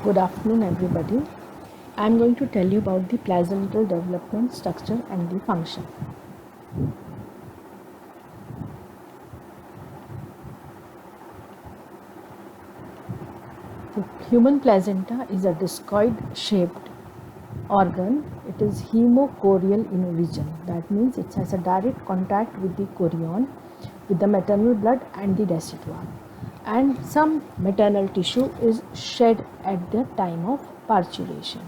Good afternoon, everybody. I am going to tell you about the placental development structure and the function. The human placenta is a discoid shaped organ. It is hemochorial in origin. That means it has a direct contact with the chorion, with the maternal blood and the decidua. And some maternal tissue is shed at the time of parturition.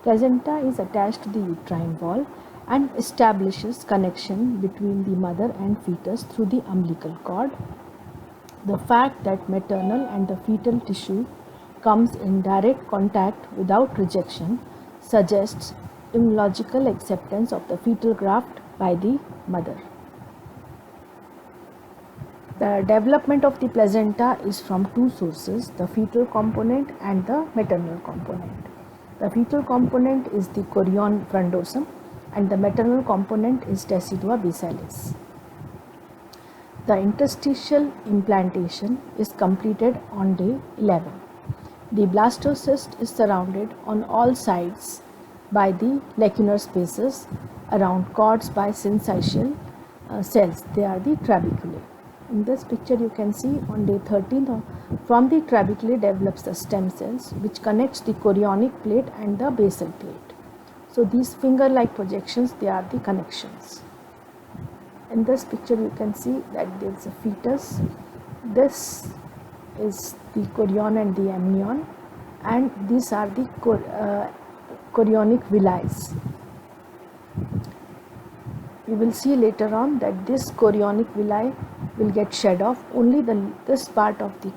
Placenta is attached to the uterine wall and establishes connection between the mother and fetus through the umbilical cord. The fact that maternal and the fetal tissue comes in direct contact without rejection suggests immunological acceptance of the fetal graft by the mother. The development of the placenta is from two sources, the fetal component and the maternal component. The fetal component is the chorion frondosum and the maternal component is decidua basalis. The interstitial implantation is completed on day 11. The blastocyst is surrounded on all sides by the lacunar spaces around cords by syncytial cells. They are the trabeculae. In this picture you can see on day 13 from the trabeculae develops the stem cells which connects the chorionic plate and the basal plate. So these finger like projections, they are the connections. In this picture you can see that there is a fetus. This is the chorion and the amnion, and these are the chorionic villi. You will see later on that this chorionic villi will get shed off. Only this part of the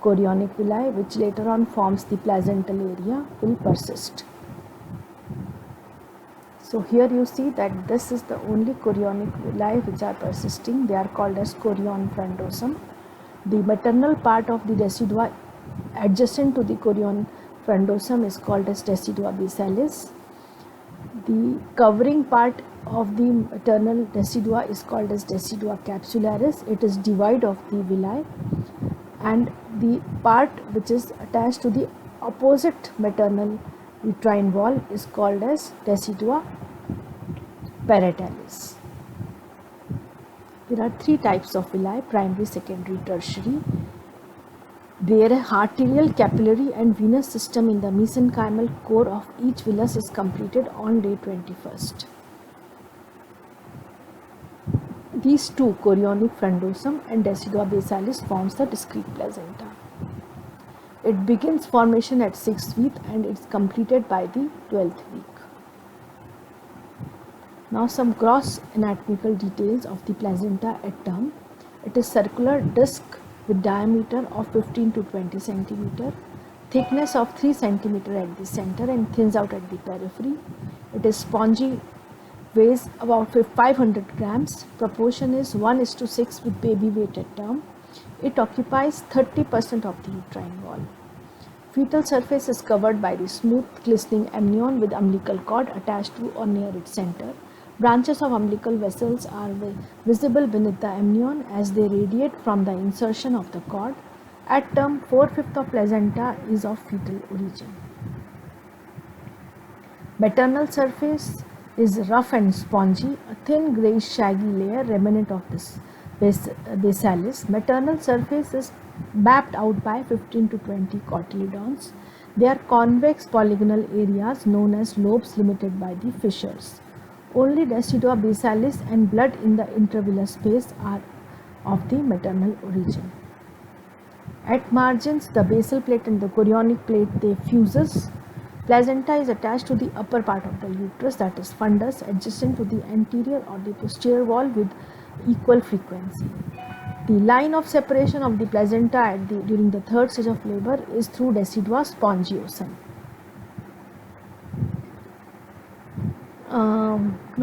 chorionic villi, which later on forms the placental area, will persist. So here you see that this is the only chorionic villi which are persisting. They are called as chorion frondosum. The maternal part of the decidua adjacent to the chorion frondosum is called as decidua basalis. The covering part of the maternal decidua is called as decidua capsularis. It is devoid of the villi, and the part which is attached to the opposite maternal uterine wall is called as decidua parietalis. There are three types of villi: primary, secondary, tertiary. Their arterial, capillary and venous system in the mesenchymal core of each villus is completed on day 21st. These two, chorionic frondosum and decidua basalis, forms the discrete placenta. It begins formation at 6th week and it is completed by the 12th week. Now some gross anatomical details of the placenta at term. It is circular disc with diameter of 15 to 20 cm, thickness of 3 cm at the center and thins out at the periphery. It is spongy, weighs about 500 grams, proportion is 1:6 with baby weight at term. It occupies 30% of the uterine wall. Fetal surface is covered by the smooth glistening amnion with umbilical cord attached to or near its center. Branches of umbilical vessels are visible beneath the amnion as they radiate from the insertion of the cord. At term, 4/5 of placenta is of fetal origin. Maternal surface is rough and spongy, a thin greyish shaggy layer remnant of this basalis. Maternal surface is mapped out by 15 to 20 cotyledons. They are convex polygonal areas known as lobes limited by the fissures. Only decidua basalis and blood in the intervillar space are of the maternal origin. At margins, the basal plate and the chorionic plate, they fuses. Placenta is attached to the upper part of the uterus, that is fundus, adjacent to the anterior or the posterior wall with equal frequency. The line of separation of the placenta during the third stage of labor is through decidua spongiosum.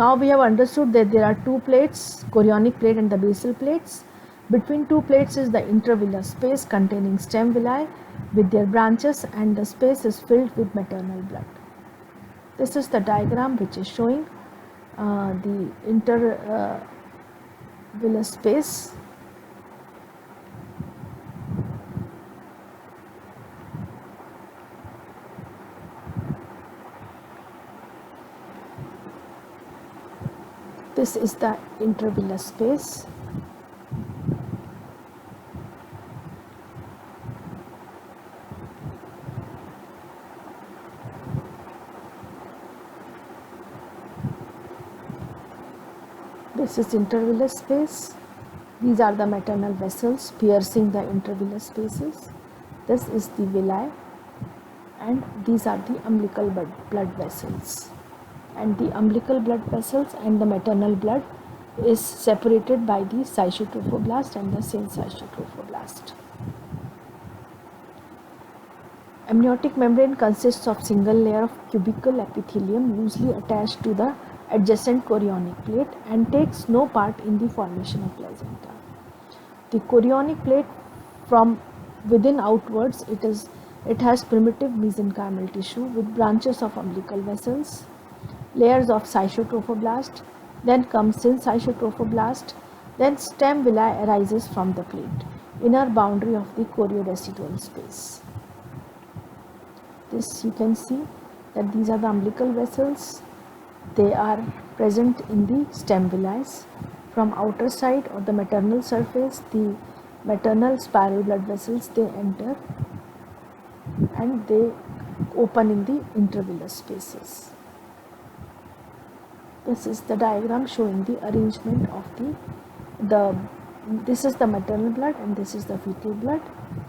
Now we have understood that there are two plates, chorionic plate and the basal plates. Between two plates is the intervillar space containing stem villi with their branches, and the space is filled with maternal blood. This is the diagram which is showing the intervillar space. This is the intervillous space. This is intervillous space. These are the maternal vessels piercing the intervillous spaces. This is the villi, and these are the umbilical blood vessels. And the umbilical blood vessels and the maternal blood is separated by the cytotrophoblast and the syncytotrophoblast. Amniotic membrane consists of single layer of cubical epithelium loosely attached to the adjacent chorionic plate and takes no part in the formation of placenta. The chorionic plate, from within outwards, it has primitive mesenchymal tissue with branches of umbilical vessels, layers of cytotrophoblast, then comes syncytotrophoblast, then stem villi arises from the plate, inner boundary of the chorioresidual space. This you can see that these are the umbilical vessels. They are present in the stem villi. From outer side or the maternal surface, the maternal spiral blood vessels, they enter and they open in the intervillous spaces. This is the diagram showing the arrangement of this is the maternal blood and this is the fetal blood.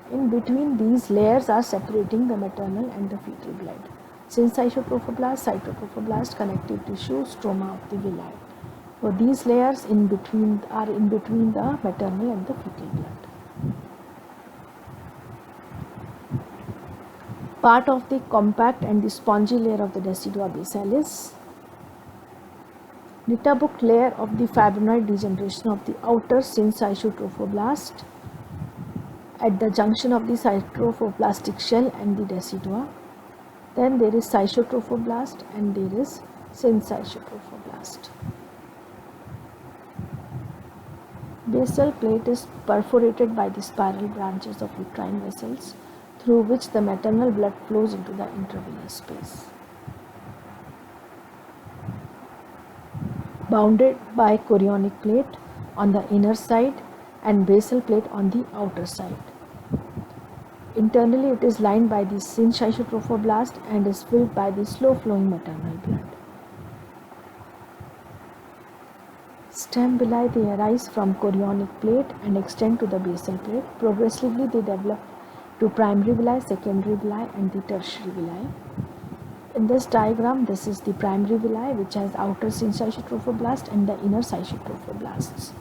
In between, these layers are separating the maternal and the fetal blood. Syncytotrophoblast, cytotrophoblast, connective tissue, stroma of the villi. So these layers in between the maternal and the fetal blood. Part of the compact and the spongy layer of the decidua basalis. Nitabuc layer of the fibrinoid degeneration of the outer syncytotrophoblast at the junction of the cytotrophoblastic shell and the decidua. Then there is cytotrophoblast and there is syncytotrophoblast. Basal plate is perforated by the spiral branches of uterine vessels through which the maternal blood flows into the intervillous space. Bounded by chorionic plate on the inner side and basal plate on the outer side. Internally, it is lined by the syncytotrophoblast and is filled by the slow-flowing maternal blood. Stem villi, they arise from chorionic plate and extend to the basal plate. Progressively, they develop to primary villi, secondary villi, and the tertiary villi. In this diagram, this is the primary villi, which has outer syncytotrophoblast and the inner cytotrophoblasts.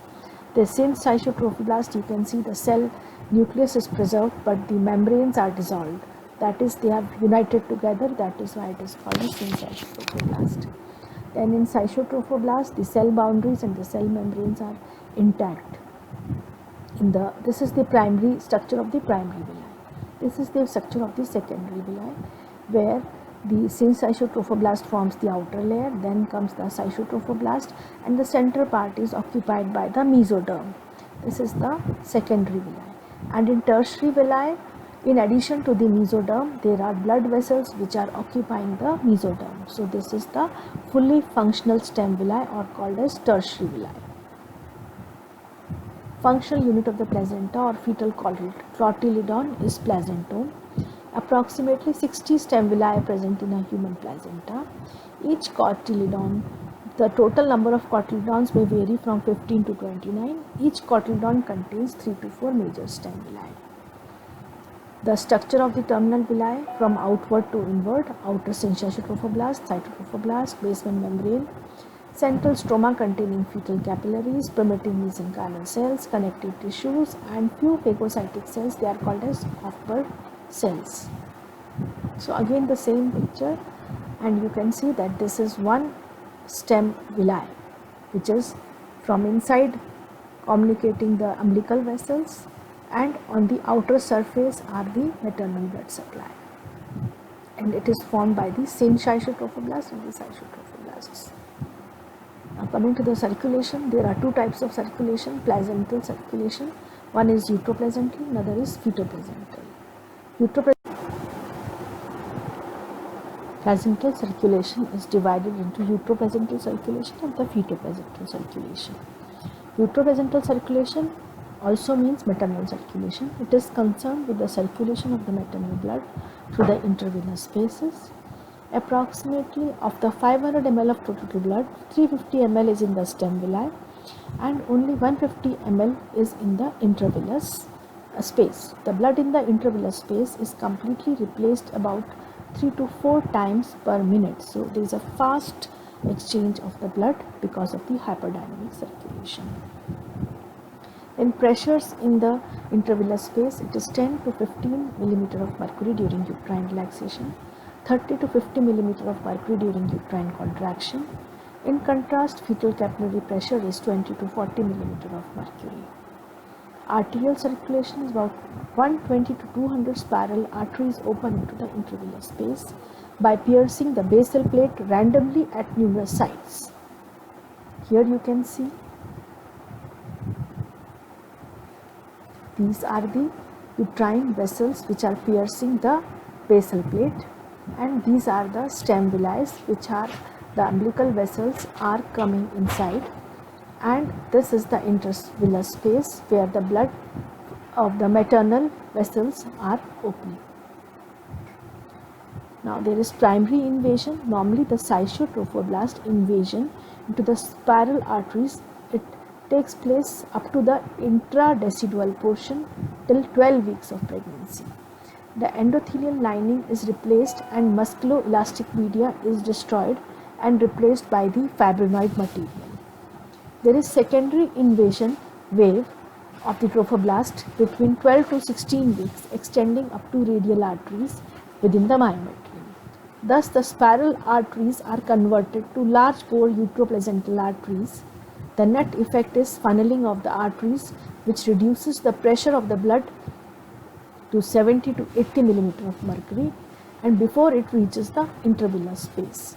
The syncytotrophoblast, you can see the cell nucleus is preserved, but the membranes are dissolved. That is, they have united together. That is why it is called a syncytotrophoblast. Then in cytotrophoblast, the cell boundaries and the cell membranes are intact. This is the primary structure of the primary villi. This is the structure of the secondary villi, where the syncytotrophoblast forms the outer layer, then comes the cytotrophoblast, and the center part is occupied by the mesoderm. This is the secondary villi. And in tertiary villi, in addition to the mesoderm, there are blood vessels which are occupying the mesoderm. So this is the fully functional stem villi, or called as tertiary villi. Functional unit of the placenta or fetal cotyledon is placentome. Approximately 60 stem villi are present in a human placenta. Each cotyledon, the total number of cotyledons may vary from 15 to 29. Each cotyledon contains 3 to 4 major stem villi. The structure of the terminal villi from outward to inward: outer syncytotrophoblast, cytotrophoblast, basement membrane, central stroma containing fetal capillaries, primitive mesenchymal cells, connective tissues, and few phagocytic cells. They are called as Hofburg cells. So again the same picture, and you can see that this is one stem villi, which is from inside communicating the umbilical vessels, and on the outer surface are the maternal blood supply, and it is formed by the syncytotrophoblast and the cytotrophoblasts. Now coming to the circulation, there are two types of circulation: placental circulation. One is uteroplacental, another is fetoplacental. placental circulation is divided into uteroplacental circulation and the fetoplacental circulation. Uteroplacental circulation also means maternal circulation. It is concerned with the circulation of the maternal blood through the intervenous spaces. Approximately of the 500 ml of total blood, 350 ml is in the stem villi and only 150 ml is in the intravillous space. The blood in the intravillous space is completely replaced about 3 to 4 times per minute. So there is a fast exchange of the blood because of the hyperdynamic circulation. In pressures in the intravillous space, it is 10 to 15 millimeter of mercury during uterine relaxation, 30 to 50 millimeter of mercury during uterine contraction. In contrast, fetal capillary pressure is 20 to 40 millimeter of mercury. Arterial circulation is about 120 to 200 spiral arteries open into the intravillous space by piercing the basal plate randomly at numerous sites. Here you can see these are the uterine vessels which are piercing the basal plate, and these are the stem villi which are the umbilical vessels are coming inside, and this is the intervillous space where the blood of the maternal vessels are opening. Now there is primary invasion. Normally the cytotrophoblast invasion into the spiral arteries, it takes place up to the intradecidual portion till 12 weeks of pregnancy. The endothelial lining is replaced and musculoelastic media is destroyed and replaced by the fibrinoid material. There is secondary invasion wave of the trophoblast between 12 to 16 weeks, extending up to radial arteries within the myometrium. Thus, the spiral arteries are converted to large bore uteroplacental arteries. The net effect is funneling of the arteries, which reduces the pressure of the blood to 70 to 80 millimeter of mercury, and before it reaches the intravillous space,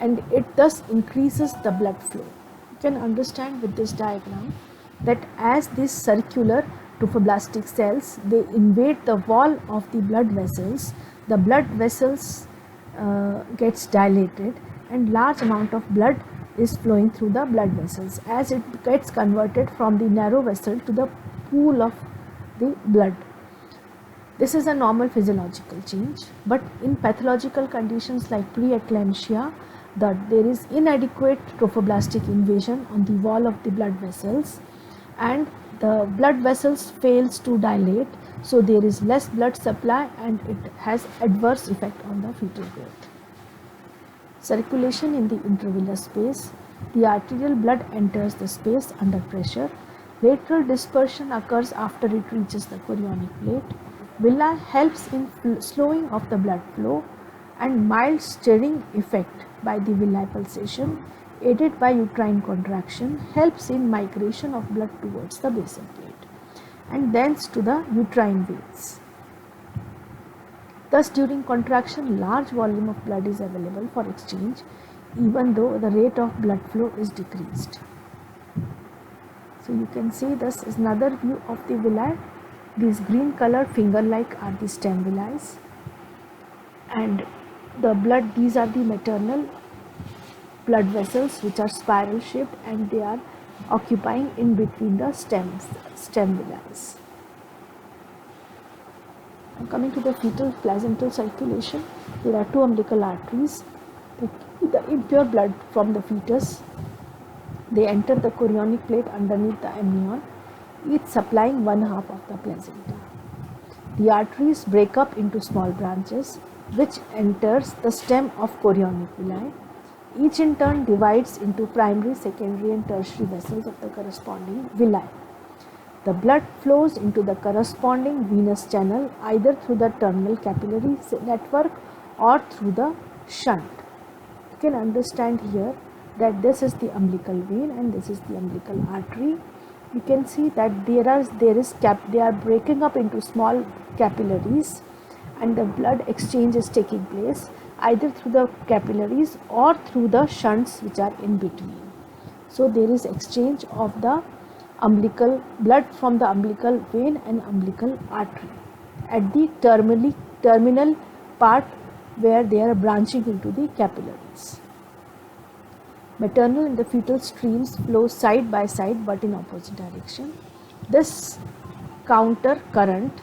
and it thus increases the blood flow. You can understand with this diagram that as these circular trophoblastic cells, they invade the wall of the blood vessels, the blood vessels gets dilated and large amount of blood is flowing through the blood vessels as it gets converted from the narrow vessel to the pool of the blood. This is a normal physiological change, but in pathological conditions like preeclampsia, there is inadequate trophoblastic invasion on the wall of the blood vessels and the blood vessels fails to dilate, so there is less blood supply and it has adverse effect on the fetal growth. Circulation in the intravillous space. The arterial blood enters the space under pressure. Lateral dispersion occurs after it reaches the chorionic plate. Villi helps in slowing of the blood flow, and mild stirring effect by the villi pulsation aided by uterine contraction helps in migration of blood towards the basal plate and thence to the uterine veins. Thus, during contraction, large volume of blood is available for exchange even though the rate of blood flow is decreased. So you can see this is another view of the villi. These green colored finger like are the stem villi, and the blood, these are the maternal blood vessels which are spiral shaped and they are occupying in between the stem villi. Now coming to the fetal placental circulation, there are two umbilical arteries. The impure blood from the fetus, they enter the chorionic plate underneath the amnion, each supplying one half of the placenta. The arteries break up into small branches which enters the stem of chorionic villi. Each in turn divides into primary, secondary and tertiary vessels of the corresponding villi. The blood flows into the corresponding venous channel either through the terminal capillary network or through the shunt. You can understand here that this is the umbilical vein and this is the umbilical artery. You can see that they are breaking up into small capillaries and the blood exchange is taking place either through the capillaries or through the shunts which are in between. So there is exchange of the umbilical blood from the umbilical vein and umbilical artery. At the terminal part where they are branching into the capillaries. Maternal and the fetal streams flow side by side but in opposite direction. This counter current